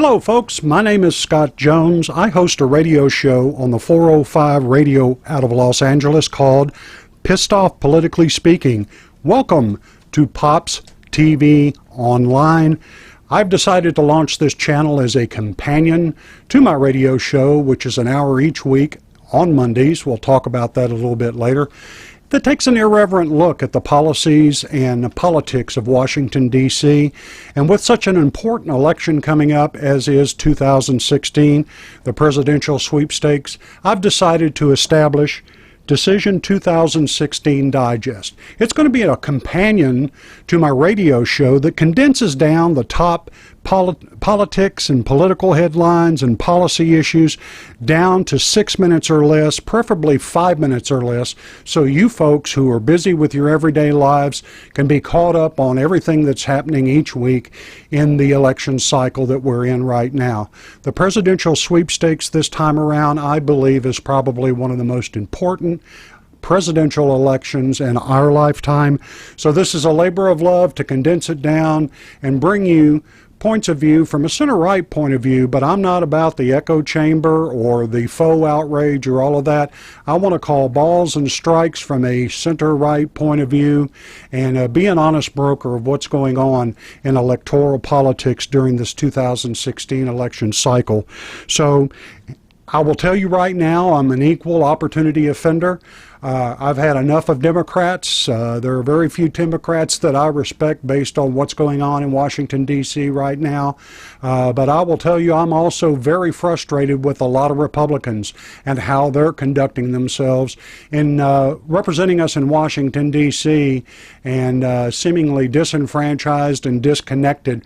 Hello folks, my name is Scott Jones. I host a radio show on the 405 radio out of Los Angeles called Pissed Off Politically Speaking. Welcome to Pops TV Online. I've decided to launch this channel as a companion to my radio show, which is an hour each week on Mondays. We'll talk about that a little bit later. That takes an irreverent look at the policies and politics of Washington, D.C. And with such an important election coming up as is 2016, the presidential sweepstakes, I've decided to establish Decision 2016 Digest. It's going to be a companion to my radio show that condenses down the top politics and political headlines and policy issues down to 6 minutes or less, preferably 5 minutes or less, so you folks who are busy with your everyday lives can be caught up on everything that's happening each week in the election cycle that we're in right now. The presidential sweepstakes this time around, I believe, is probably one of the most important presidential elections in our lifetime. So this is a labor of love to condense it down and bring you points of view from a center-right point of view, but I'm not about the echo chamber or the faux outrage or all of that. I want to call balls and strikes from a center-right point of view and be an honest broker of what's going on in electoral politics during this 2016 election cycle. So I will tell you right now, I'm an equal opportunity offender. I've had enough of Democrats. There are very few Democrats that I respect based on what's going on in Washington, D.C. right now. But I will tell you, I'm also very frustrated with a lot of Republicans and how they're conducting themselves in representing us in Washington, D.C. and seemingly disenfranchised and disconnected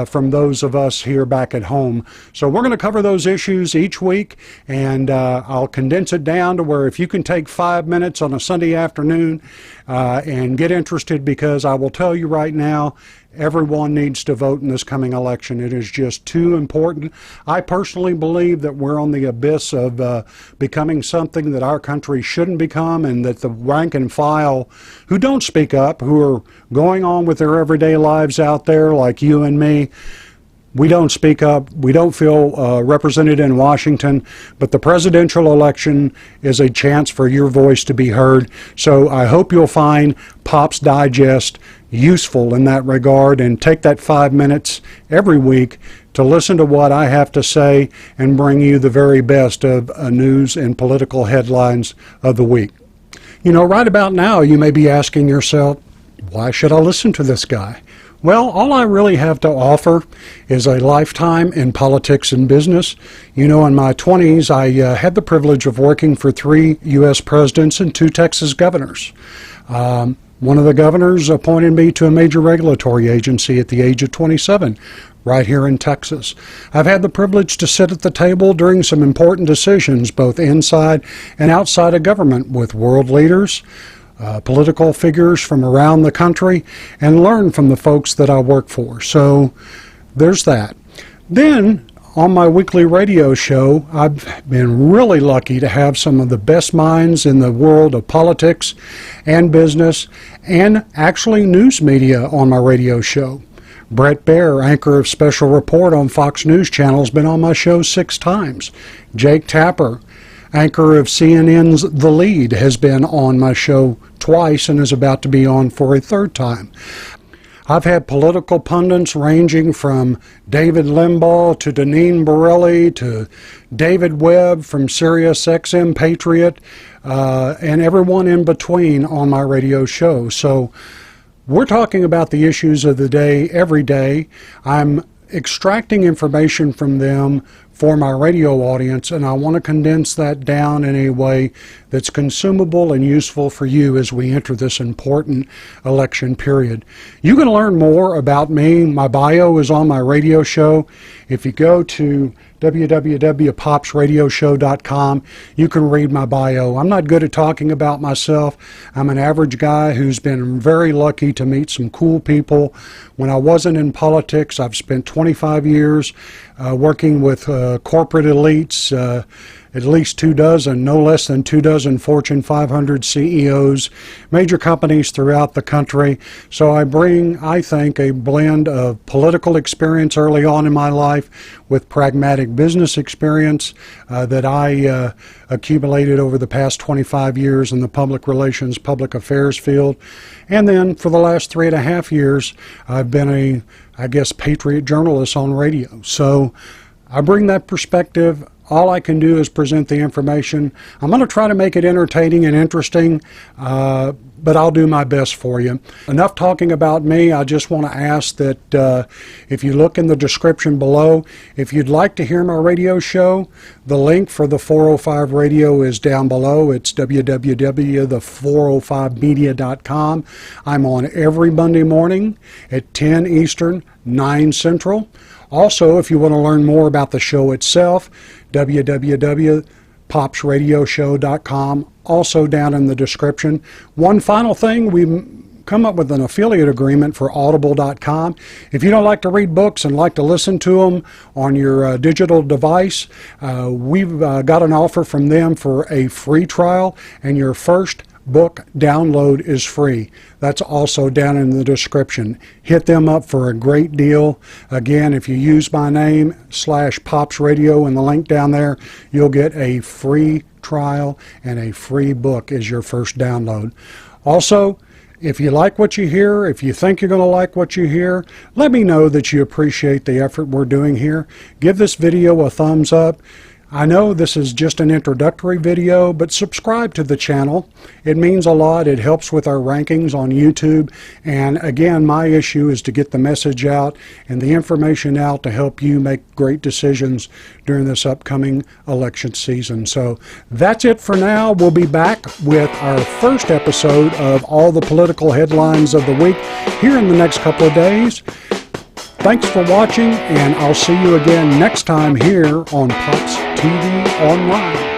from those of us here back at home. So we're going to cover those issues each week, and I'll condense it down to where if you can take 5 minutes on a Sunday afternoon and get interested, because I will tell you right now, everyone needs to vote in this coming election. It is just too important. I personally believe that we're on the abyss of becoming something that our country shouldn't become, and that the rank and file who don't speak up, who are going on with their everyday lives out there like you and me, we don't speak up. We don't feel represented in Washington, but the presidential election is a chance for your voice to be heard. So I hope you'll find Pops Digest useful in that regard, and take that 5 minutes every week to listen to what I have to say and bring you the very best of news and political headlines of the week. You know, right about now you may be asking yourself, why should I listen to this guy? Well, all I really have to offer is a lifetime in politics and business. You know, in my 20s, I had the privilege of working for 3 U.S. presidents and 2 Texas governors. One of the governors appointed me to a major regulatory agency at the age of 27, right here in Texas. I've had the privilege to sit at the table during some important decisions, both inside and outside of government, with world leaders, political figures from around the country, and learn from the folks that I work for. So there's that. Then on my weekly radio show, I've been really lucky to have some of the best minds in the world of politics and business and actually news media on my radio show. Bret Baier, anchor of Special Report on Fox News Channel, has been on my show 6 times. Jake Tapper, anchor of CNN's The Lead, has been on my show twice and is about to be on for a 3rd time. I've had political pundits ranging from David Limbaugh to Deneen Borelli to David Webb from Sirius XM Patriot, and everyone in between on my radio show. So we're talking about the issues of the day every day. I'm extracting information from them for my radio audience, and I want to condense that down in a way that's consumable and useful for you as we enter this important election period. You can learn more about me. My bio is on my radio show. If you go to www.popsradioshow.com, you can read my bio. I'm not good at talking about myself. I'm an average guy who's been very lucky to meet some cool people. When I wasn't in politics, I've spent 25 years working with corporate elites at least 24, no less than 24 Fortune 500 CEOs, major companies throughout the country. So I bring, I think, a blend of political experience early on in my life with pragmatic business experience that I accumulated over the past 25 years in the public relations, public affairs field. And then for the last 3.5 years, I've been a, I guess, patriot journalist on radio. So I bring that perspective. All I can do is present the information. I'm going to try to make it entertaining and interesting, but I'll do my best for you. Enough talking about me. I just want to ask that if you look in the description below, if you'd like to hear my radio show, the link for the 405 radio is down below. It's www.the405media.com. I'm on every Monday morning at 10 Eastern, 9 Central. Also, if you want to learn more about the show itself, www.popsradioshow.com, also down in the description. One final thing, we've come up with an affiliate agreement for audible.com. If you don't like to read books and like to listen to them on your digital device, we've got an offer from them for a free trial, and your first book download is free. That's also down in the description. Hit them up for a great deal. Again, if you use my name /Pops Radio and the link down there, you'll get a free trial and a free book as your first download. Also, if you like what you hear, if you think you're going to like what you hear, let me know that you appreciate the effort we're doing here. Give this video a thumbs up. I know this is just an introductory video, but subscribe to the channel. It means a lot. It helps with our rankings on YouTube. And again, my issue is to get the message out and the information out to help you make great decisions during this upcoming election season. So that's it for now. We'll be back with our first episode of all the political headlines of the week here in the next couple of days. Thanks for watching, and I'll see you again next time here on Pops TV Online.